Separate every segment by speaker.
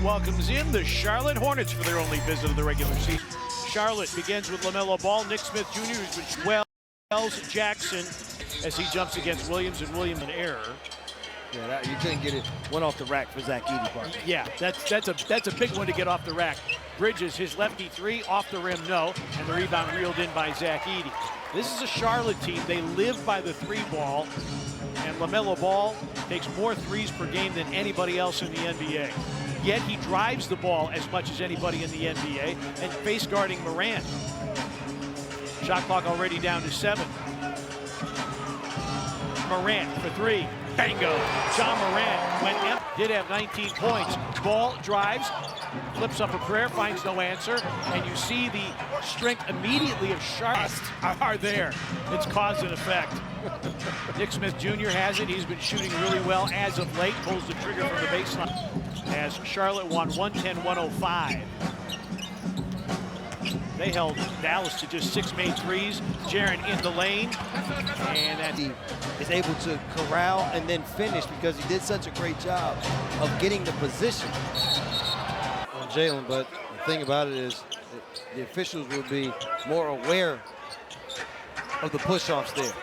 Speaker 1: welcomes in the Charlotte Hornets for their only visit of the regular season. Charlotte begins with LaMelo Ball, Nick Smith Jr., who's been Wells Jackson as he jumps against Williams, and Williams an error.
Speaker 2: Yeah, you couldn't get it. Went off the rack for Zach Edey.
Speaker 1: Yeah, that's a big one to get off the rack. Bridges, his lefty three, off the rim, no, and the rebound reeled in by Zach Edey. This is a Charlotte team. They live by the three ball, and LaMelo Ball takes more threes per game than anybody else in the NBA. Yet he drives the ball as much as anybody in the NBA, and face guarding Morant. Shot clock already down to 7. Morant for 3. Bingo. John Morant did have 19 points. Ball drives, flips up a prayer, finds no answer, and you see the strength immediately of Charlotte are there. It's cause and effect. Nick Smith Jr. has it. He's been shooting really well as of late. Pulls the trigger from the baseline as Charlotte won 110-105. They held Dallas to just 6 made threes. Jaren in the lane, and he
Speaker 2: is able to corral and then finish because he did such a great job of getting the position on Jalen. But the thing about it is the officials will be more aware of the push-offs there.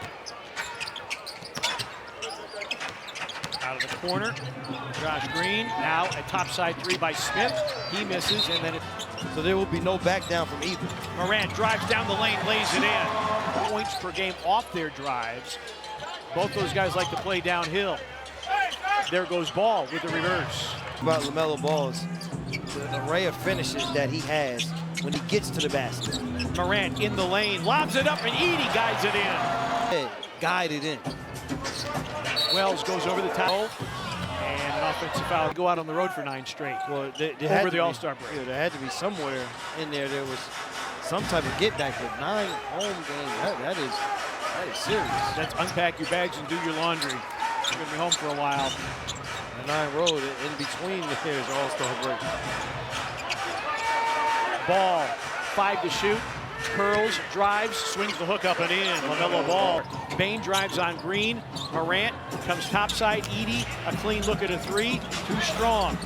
Speaker 1: Out of the corner, Josh Green. Now a topside 3 by Smith. He misses, and then
Speaker 2: so there will be no back down from either.
Speaker 1: Morant drives down the lane, lays it in. Points per game off their drives. Both those guys like to play downhill. There goes Ball with the reverse.
Speaker 2: About LaMelo Ball is the array of finishes that he has when he gets to the basket.
Speaker 1: Morant in the lane, lobs it up, and Edey guides it in.
Speaker 2: Guided in.
Speaker 1: Wells goes over the top, and an offensive foul. Go out on the road for 9 straight.
Speaker 2: Well,
Speaker 1: over the All-Star break.
Speaker 2: Yeah, there had to be somewhere in there. There was some type of get back. But 9 home games. That is serious.
Speaker 1: That's unpack your bags and do your laundry. You're gonna be home for a while.
Speaker 2: The 9 road in between there is All-Star break.
Speaker 1: Ball, 5 to shoot. Curls, drives, swings the hook up and in. LaMelo Ball. Bain drives on Green. Morant comes topside. Edey, a clean look at a 3. Too strong.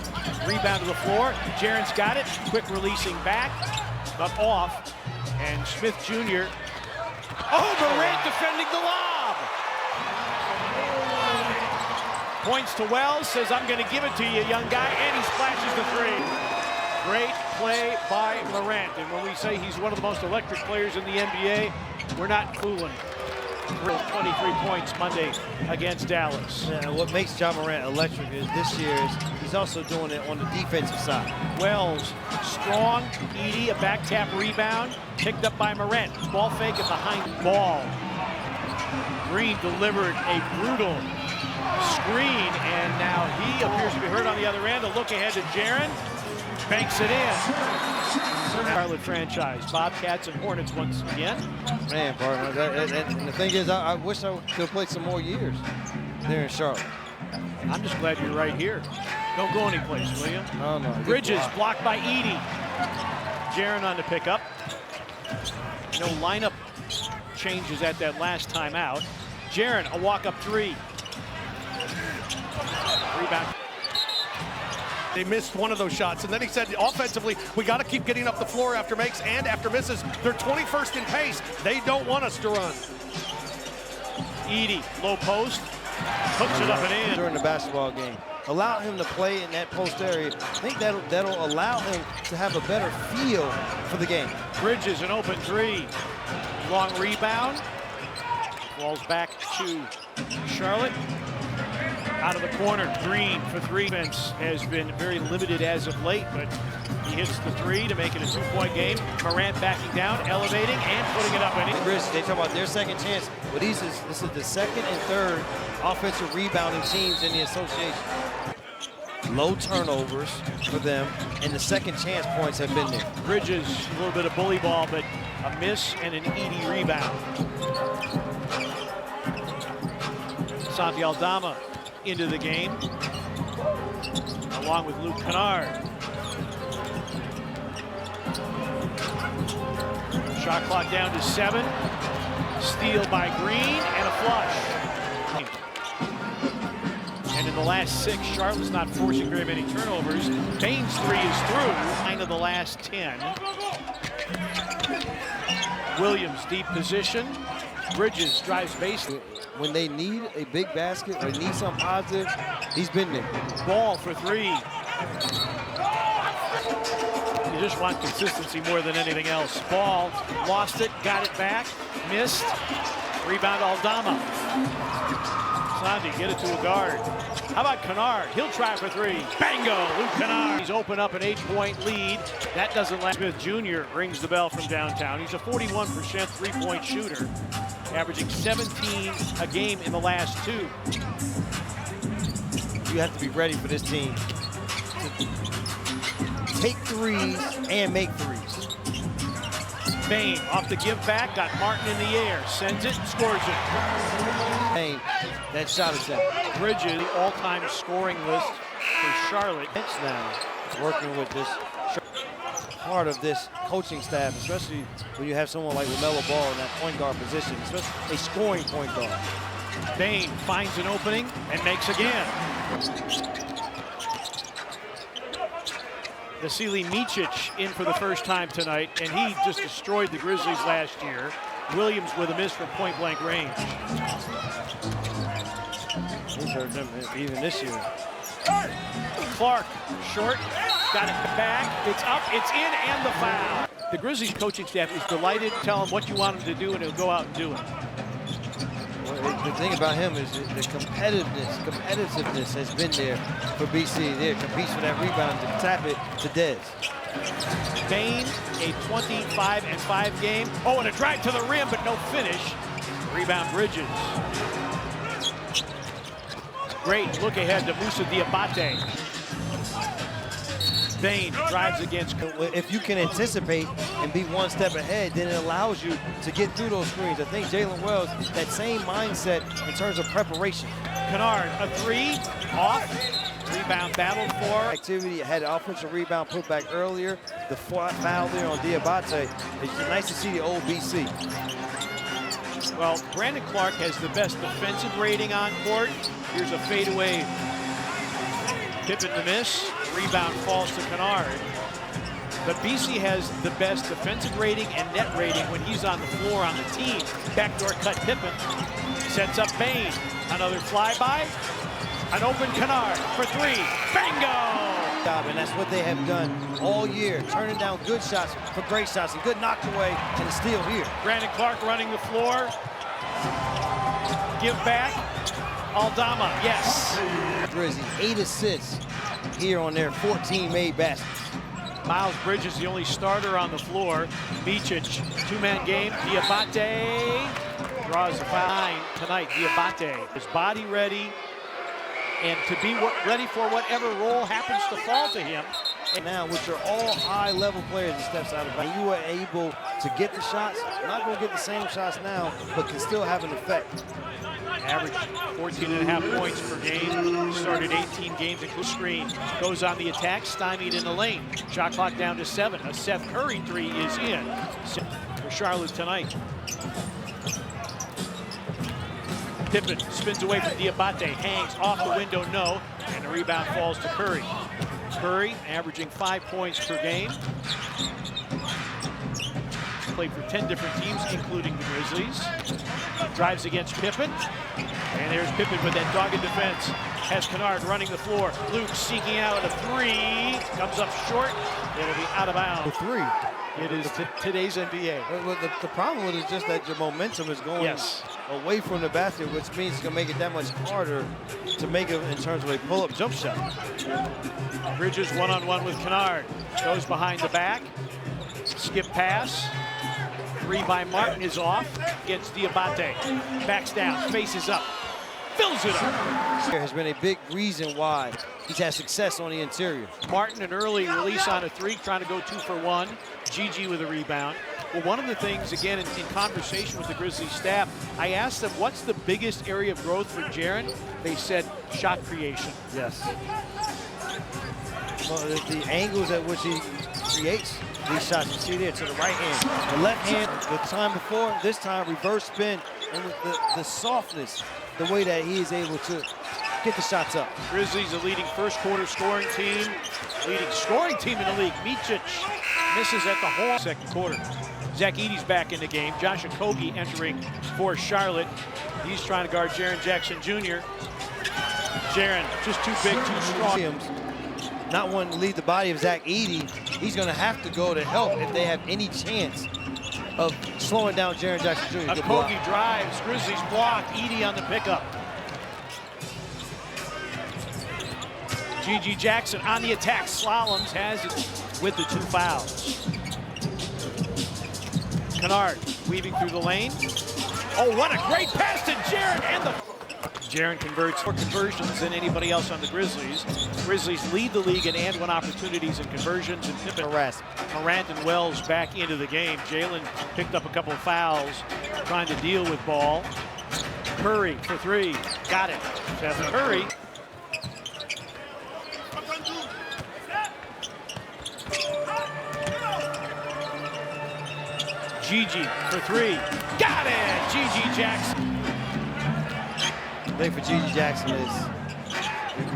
Speaker 1: Rebound to the floor. Jaren's got it. Quick releasing back, but off. And Smith Jr. Oh, Morant defending the lob. Points to Wells, says, I'm going to give it to you, young guy, and he splashes the 3. Great play by Morant, and when we say he's one of the most electric players in the NBA, we're not fooling. 23 points Monday against Dallas.
Speaker 2: Yeah, and what makes John Morant electric is this year is he's also doing it on the defensive side.
Speaker 1: Wells, strong. Edey, a back tap rebound, picked up by Morant. Ball fake and behind Ball. Green delivered a brutal screen, and now he appears to be hurt on the other end. A look ahead to Jaren. Banks it in. Charlotte franchise, Bobcats and Hornets once again.
Speaker 2: Man, partner, and the thing is, I wish I could have played some more years there in Charlotte.
Speaker 1: I'm just glad you're right here. Don't go anyplace, will you?
Speaker 2: No.
Speaker 1: Bridges blocked by Edey. Jaren on the pickup. No lineup changes at that last timeout. Jaren, a walk-up 3. Rebound.
Speaker 3: They missed one of those shots, and then he said offensively, we got to keep getting up the floor after makes and after misses. They're 21st in pace. They don't want us to run.
Speaker 1: Edey, low post, hooks it up and in.
Speaker 2: During the basketball game, allow him to play in that post area. I think that'll allow him to have a better feel for the game.
Speaker 1: Bridges, an open 3. Long rebound. Falls back to Charlotte. Out of the corner, Green for 3. Defense has been very limited as of late, but he hits the 3 to make it a 2-point game. Morant backing down, elevating, and putting it up and in.
Speaker 2: They talk about their second chance, but this is the second and third offensive rebounding teams in the association. Low turnovers for them, and the second chance points have been there.
Speaker 1: Bridges, a little bit of bully ball, but a miss and an Edey rebound. Santi Aldama into the game, along with Luke Kennard. Shot clock down to 7. Steal by Green and a flush. And in the last 6. Charlotte's not forcing very many turnovers. Bain's 3 is through. 9 of the last 10. Williams, deep position. Bridges drives base.
Speaker 2: When they need a big basket or need something positive, he's been there.
Speaker 1: Ball for 3. You just want consistency more than anything else. Ball, lost it, got it back, missed. Rebound Aldama. Sandy, get it to a guard. How about Kennard? He'll try for 3. Bango, Luke Kennard. He's opened up an 8-point lead. That doesn't last. Smith Jr. rings the bell from downtown. He's a 41% three-point shooter, averaging 17 a game in the last 2.
Speaker 2: You have to be ready for this team to take threes and make threes.
Speaker 1: Bain off the give back, got Martin in the air, sends it, scores it.
Speaker 2: Bain, that shot attempt.
Speaker 1: Bridges, the all-time scoring list for Charlotte.
Speaker 2: Bench now working with this part of this coaching staff, especially when you have someone like LaMelo Ball in that point guard position, especially a scoring point guard.
Speaker 1: Bain finds an opening and makes again. Vasily Micic in for the first time tonight, and he just destroyed the Grizzlies last year. Williams with a miss from point-blank range.
Speaker 2: He's hurt them even this year.
Speaker 1: Clark, short, got it back, it's up, it's in, and the foul. The Grizzlies coaching staff is delighted. Tell him what you want him to do, and he'll go out and do it.
Speaker 2: Well, the thing about him is the competitiveness has been there for BC. There competes for that rebound to tap it to Dez.
Speaker 1: Bain, a 25-5 game. Oh, and a drive to the rim, but no finish. Rebound Bridges. Great look ahead to Moussa Diabate. Bain drives against.
Speaker 2: If you can anticipate and be one step ahead, then it allows you to get through those screens. I think Jalen Wells, that same mindset in terms of preparation.
Speaker 1: Kennard, a 3, off. Rebound battled for.
Speaker 2: Activity had an offensive rebound put back earlier. The foul there on Diabate. It's nice to see the old BC.
Speaker 1: Well, Brandon Clark has the best defensive rating on court. Here's a fadeaway. Pippen to miss. Rebound falls to Kennard. But BC has the best defensive rating and net rating when he's on the floor on the team. Backdoor cut Pippen. Sets up Bain. Another flyby. An open Kennard for 3. Bango!
Speaker 2: And that's what they have done all year, turning down good shots for great shots, and good knocked away, and it's still here.
Speaker 1: Brandon Clark running the floor. Give back. Aldama, yes.
Speaker 2: Grizzlies, 8 assists here on their 14 made baskets.
Speaker 1: Miles Bridges, the only starter on the floor. Micic, 2-man game. Diabate draws a foul tonight. Diabate is body ready and to be ready for whatever role happens to fall to him.
Speaker 2: And now, which are all high-level players and steps out of bounds, you are able to get the shots. Not going to get the same shots now, but can still have an effect.
Speaker 1: Average 14.5 points per game. Started 18 games at the screen. Goes on the attack, stymied in the lane. Shot clock down to 7. A Seth Curry 3 is in for Charlotte tonight. Pippen spins away from Diabate, hangs off the window, no, and the rebound falls to Curry. Curry averaging 5 points per game. Played for 10 different teams, including the Grizzlies. Drives against Pippen. And there's Pippen with that dogged defense. Has Kennard running the floor. Luke seeking out a 3. Comes up short. It'll be out of bounds.
Speaker 2: The 3.
Speaker 1: It is today's NBA.
Speaker 2: Well, the problem with it is just that your momentum is going away from the basket, which means it's going to make it that much harder to make it in terms of a pull-up jump shot.
Speaker 1: Bridges one-on-one with Kennard. Goes behind the back. Skip pass. 3 by Martin is off. Gets Diabate. Backs down. Faces up. Fills it up.
Speaker 2: There has been a big reason why he's had success on the interior.
Speaker 1: Martin, an early release on a 3, trying to go 2 for 1. Gigi with a rebound. Well, one of the things, again, in conversation with the Grizzlies staff, I asked them, what's the biggest area of growth for Jaren? They said, shot creation.
Speaker 2: Yes. Well, the angles at which he creates these shots, you see there to the right hand, the left hand, the time before, this time reverse spin, and with the softness, the way that he is able to get the shots up.
Speaker 1: Grizzlies, the leading first quarter scoring team. Leading scoring team in the league. Micic misses at the hole. Second quarter. Zach Edey's back in the game. Josh Okogie entering for Charlotte. He's trying to guard Jaren Jackson Jr. Jaren just too big, too strong.
Speaker 2: Not wanting to leave the body of Zach Edey. He's going to have to go to help if they have any chance of slowing down Jaren Jackson Jr.
Speaker 1: Okogie drives. Grizzlies block. Edey on the pickup. G.G. Jackson on the attack. Slaloms has it with the 2 fouls. Kennard weaving through the lane. Oh, what a great pass to Jaren, and Jaren converts more conversions than anybody else on the Grizzlies. Grizzlies lead the league in and-one opportunities and conversions. And Pippen, Morant and Wells back into the game. Jalen picked up a couple of fouls, trying to deal with ball. Curry for 3, got it. Seth Curry. G.G. for 3. Got it! G.G. Jackson.
Speaker 2: The thing for G.G. Jackson is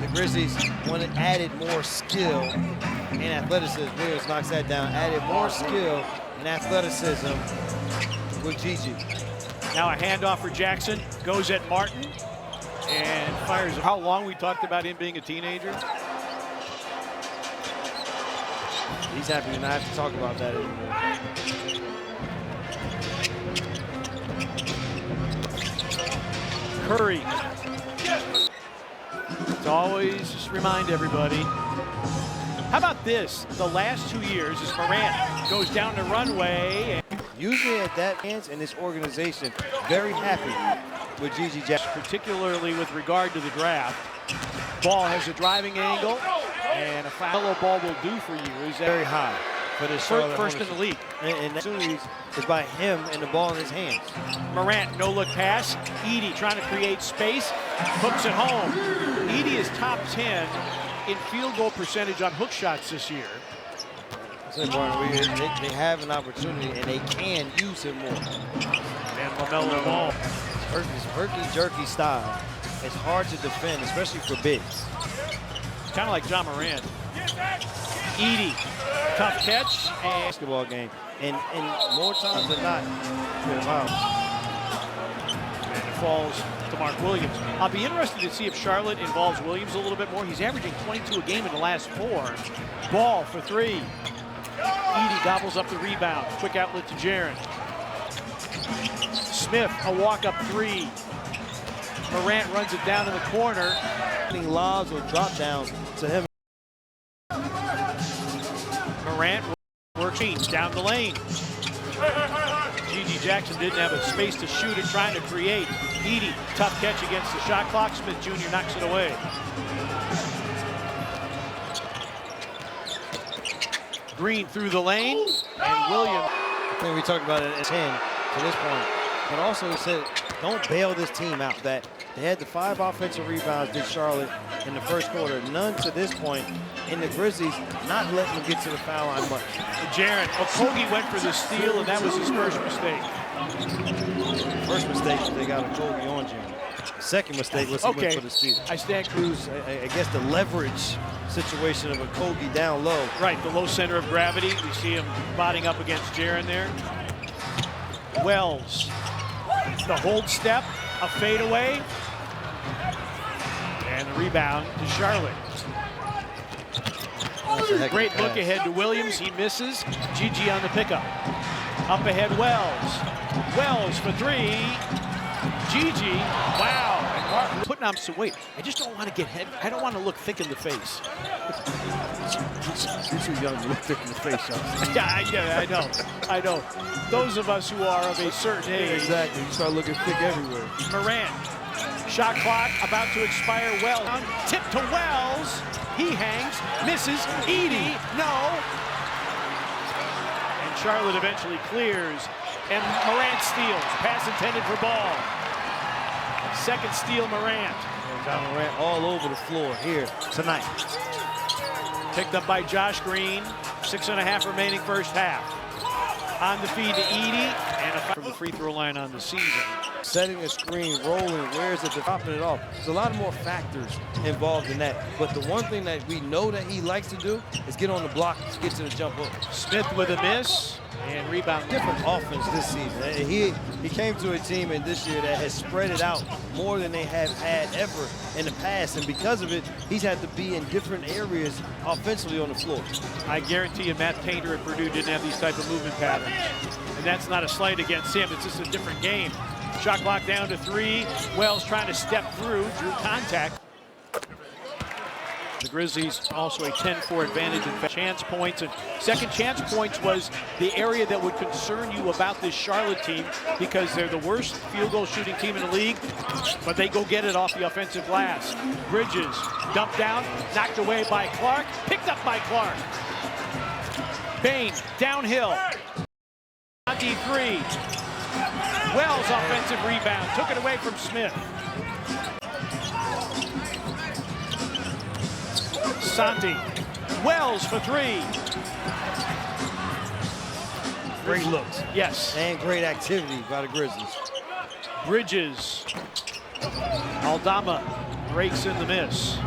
Speaker 2: the Grizzlies wanted added more skill and athleticism. Williams knocks that down. Added more skill and athleticism with G.G.
Speaker 1: Now a handoff for Jackson. Goes at Martin and fires. How long we talked about him being a teenager?
Speaker 2: He's happy to not have to talk about that anymore.
Speaker 1: Curry. To always just remind everybody. How about this? The last 2 years as Morant goes down the runway.
Speaker 2: Usually at that chance in this organization, very happy with G.G. Jackson.
Speaker 1: Particularly with regard to the draft. Ball has a driving angle, and a foul ball will do for you. Is
Speaker 2: Very high for this
Speaker 1: first in the league.
Speaker 2: And the opportunity is by him and the ball in his hands.
Speaker 1: Morant, no-look pass. Edey trying to create space, hooks it home. Edey is top 10 in field goal percentage on hook shots this year.
Speaker 2: They have an opportunity, and they can use him more.
Speaker 1: And LaMelo Ball.
Speaker 2: His herky-jerky style. It's hard to defend, especially for bigs.
Speaker 1: Kind of like John Morant. Edey, tough catch. And
Speaker 2: basketball game. And more times than not,
Speaker 1: and it falls to Mark Williams. I'll be interested to see if Charlotte involves Williams a little bit more. He's averaging 22 a game in the last 4. Ball for 3. Edey gobbles up the rebound. Quick outlet to Jaren. Smith, a walk-up 3. Morant runs it down in the corner.
Speaker 2: Lobs or drop downs to him.
Speaker 1: Morant working down the lane. G.G. Jackson didn't have a space to shoot it, trying to create. Edey, tough catch against the shot clock. Smith Jr. knocks it away. Green through the lane, and Williams.
Speaker 2: I think we talked about it at 10 to this point, but also he said, don't bail this team out. That they had the 5 offensive rebounds, did Charlotte in the first quarter. None to this point. In the Grizzlies, not letting them get to the foul line much.
Speaker 1: Jaren, Okogie went for the steal, and that was his first mistake.
Speaker 2: First mistake, they got Okogie on Jaren. Second mistake was he went for the steal.
Speaker 1: I stand
Speaker 2: Cruz, I guess the leverage situation of Okogie down low.
Speaker 1: Right, the low center of gravity. We see him botting up against Jaren there. Wells, the hold step, a fadeaway, and the rebound to Charlotte. Great look ahead to Williams. He misses. G.G. on the pickup. Up ahead, Wells. Wells for 3. G.G. Wow. And Martin putting on some weight. I just don't want to get heavy. I don't want to look thick in the face.
Speaker 2: You're too young to look thick in the face, Sean.
Speaker 1: Yeah, I know. Those of us who are of a certain age.
Speaker 2: Exactly. You start looking thick everywhere.
Speaker 1: Morant. Shot clock about to expire. Wells. Tip to Wells. He hangs, misses. Edey, no. And Charlotte eventually clears. And Morant steals. Pass intended for Ball. Second steal, Morant.
Speaker 2: John Morant all over the floor here tonight.
Speaker 1: Picked up by Josh Green. 6.5 remaining first half. On the feed to Edie, and a from the free throw line on the season.
Speaker 2: Setting a screen, rolling, where's it, dropping it off. There's a lot more factors involved in that. But the one thing that we know that he likes to do is get on the block, get to the jump hook.
Speaker 1: Smith with a miss, and rebound.
Speaker 2: Different offense this season. He came to a team in this year that has spread it out more than they have had ever in the past. And because of it, he's had to be in different areas offensively on the floor.
Speaker 1: I guarantee you Matt Painter at Purdue didn't have these type of movement patterns. And that's not a slight against him, it's just a different game. Shot clock down to 3. Wells trying to step through, drew contact. The Grizzlies also a 10-4 advantage in chance points. And second chance points was the area that would concern you about this Charlotte team because they're the worst field goal shooting team in the league, but they go get it off the offensive glass. Bridges dumped down, knocked away by Clark, picked up by Clark. Bain downhill. 3. Wells offensive rebound, took it away from Smith. Santi, Wells for 3.
Speaker 2: Great looks.
Speaker 1: Yes.
Speaker 2: And great activity by the Grizzlies.
Speaker 1: Bridges. Aldama breaks in the miss.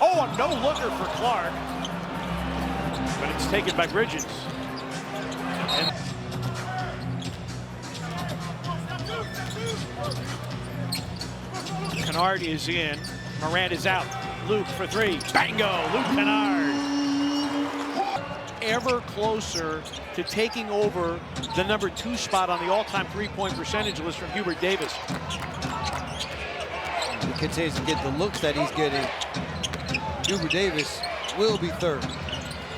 Speaker 1: Oh, a no-looker for Clark. But it's taken by Bridges. And Kennard is in. Morant is out. Luke for 3. Bango! Luke Kennard. Ever closer to taking over the number 2 spot on the all-time three-point percentage list from Hubert Davis.
Speaker 2: He continues to get the looks that he's getting. Hubert Davis will be 3rd.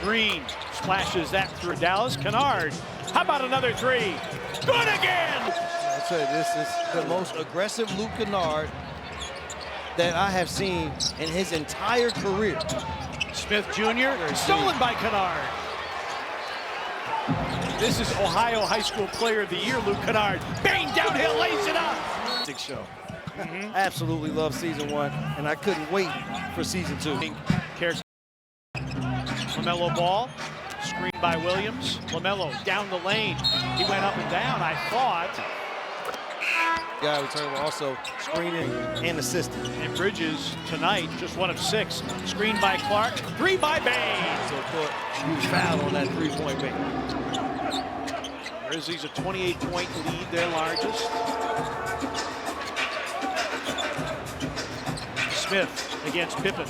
Speaker 1: Green splashes that through Dallas. Kennard, how about another 3? Good again!
Speaker 2: I'll tell you, this is the most aggressive Luke Kennard that I have seen in his entire career.
Speaker 1: Smith Jr. stolen by Kennard. This is Ohio High School Player of the Year, Luke Kennard. Bang, downhill, lays it up. Big show.
Speaker 2: Absolutely love season 1, and I couldn't wait for season 2.
Speaker 1: LaMelo ball, screened by Williams. LaMelo down the lane. He went up and down, I thought.
Speaker 2: Guy return also screening and assisting.
Speaker 1: And Bridges tonight, just 1 of 6. Screened by Clark, 3 by Bain.
Speaker 2: So thought he was fouled on that 3-point Bain.
Speaker 1: Grizzlies a 28-point lead, their largest. Smith against Pippen.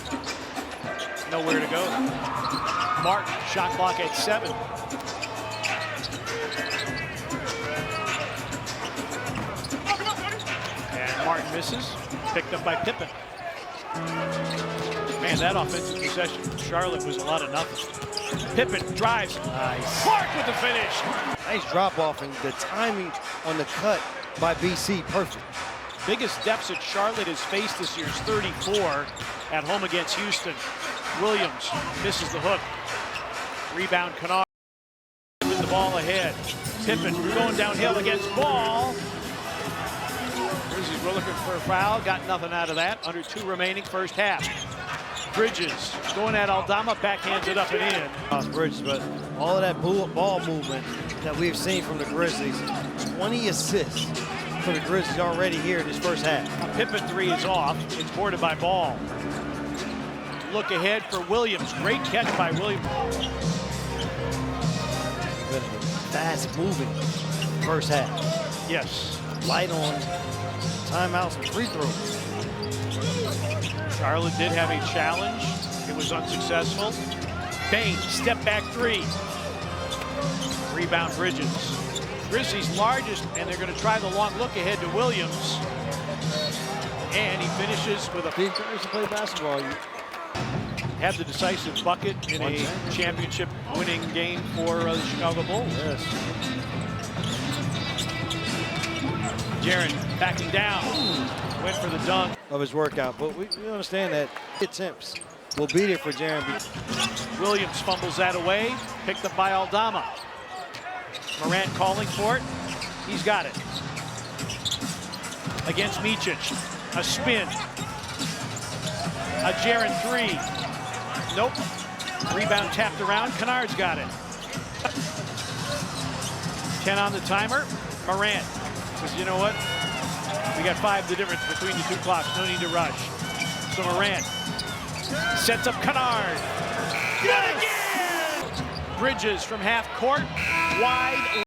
Speaker 1: Nowhere to go. Martin, shot clock at 7. And Martin misses, picked up by Pippen. Man, that offensive possession from Charlotte was a lot of nothing. Pippen drives.
Speaker 2: Nice.
Speaker 1: Clark with the finish.
Speaker 2: Nice drop off, and the timing on the cut by BC, perfect.
Speaker 1: Biggest deficit Charlotte has faced this year is 34 at home against Houston. Williams misses the hook. Rebound, Kennard with the ball ahead. Pippen going downhill against Ball. Grizzlies were looking for a foul, got nothing out of that. Under 2 remaining, first half. Bridges going at Aldama, backhands it up and in.
Speaker 2: Bridges, but all of that ball movement that we've seen from the Grizzlies, 20 assists for the Grizzlies already here in this first half.
Speaker 1: A Pippen 3 is off. It's boarded by Ball. Look ahead for Williams. Great catch by Williams.
Speaker 2: Fast moving first half.
Speaker 1: Yes.
Speaker 2: Light on timeouts and free throws.
Speaker 1: Charlotte did have a challenge. It was unsuccessful. Bain, step back 3. Rebound Bridges. Grizzlies largest, and they're going to try the long look ahead to Williams. And he finishes with a...
Speaker 2: Be encouraged to play basketball.
Speaker 1: Had the decisive bucket in a championship winning game for the Chicago Bulls.
Speaker 2: Yes.
Speaker 1: Jaren backing down. Went for the dunk.
Speaker 2: Of his workout, but we understand that attempts will be there for Jaren.
Speaker 1: Williams fumbles that away. Picked up by Aldama. Morant calling for it. He's got it. Against Micic. A spin. A Jaren 3. Nope. Rebound tapped around. Kennard's got it. 10 on the timer. Morant says, you know what? We got 5 the difference between the two clocks. No need to rush. So Morant sets up Kennard. Good again! Bridges from half court. Wide